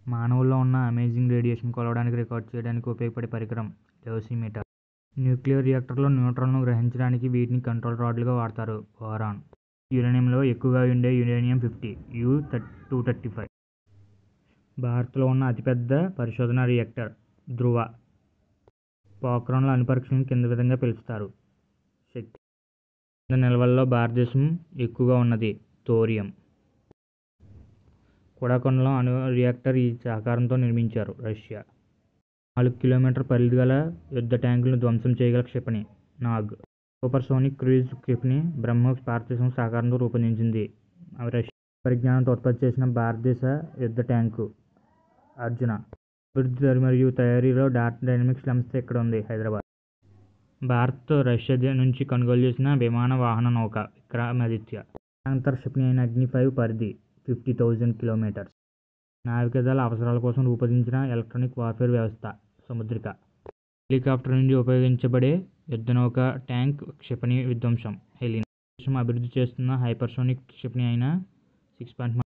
మానవుల్లో ఉన్న amazing radiation కొలవడానికి రికార్డ్ చేయడానికి ఉపయోగపడే పరికరం డోసిమీటర్. న్యూక్లియర్ రియాక్టర్లో న్యూట్రాన్లను గ్రహించడానికి వీటిని కంట్రోల్ రాడ్లుగా వాడతారు. బోరాన్. యురేనియంలో ఎక్కువగా ఉండే యురేనియం-50 U-235. భారత్లో ఉన్న అతిపెద్ద పరిశోధనా రియాక్టర్ ధ్రువ. పోఖ్రాన్ల అణుపరీక్షలను కింది విధంగా పిలుస్తారు. శక్తి నిల్వల్లో భారతదేశం ఎక్కువగా ఉన్నది థోరియం. కొడాకొండలో అణు రియాక్టర్ ఈ సహకారంతో నిర్మించారు. రష్యా. 4 కిలోమీటర్ల పరిధి గల యుద్ధ ట్యాంకులను ధ్వంసం చేయగల క్షిపణి నాగ్. సూపర్సోనిక్ క్రూయిజ్ క్షిపణి బ్రహ్మోస్ భారతదేశం సహకారంతో రూపొందించింది. రష్యా. పరిజ్ఞానంతో ఉత్పత్తి చేసిన భారతదేశ యుద్ధ ట్యాంకు అర్జున. అభివృద్ధి మరియు తయారీలో డాట్ డైనమిక్స్ సంస్థ ఇక్కడ ఉంది, హైదరాబాద్. భారత్ రష్యా నుంచి కొనుగోలు చేసిన విమాన వాహన నౌక విక్రమాదిత్య. అంతర క్షిపణి అయిన అగ్ని-5 పరిధి 50,000 కిలోమీటర్స్. నావికాదళ అవసరాల కోసం రూపొందించిన ఎలక్ట్రానిక్ వార్ఫేర్ వ్యవస్థ సముద్రిక. హెలికాప్టర్ నుండి ఉపయోగించబడే యుద్ధనౌక ట్యాంక్ క్షిపణి విధ్వంసం హెలినా. దేశం అభివృద్ధి చేస్తున్న హైపర్సోనిక్ క్షిపణి అయిన 6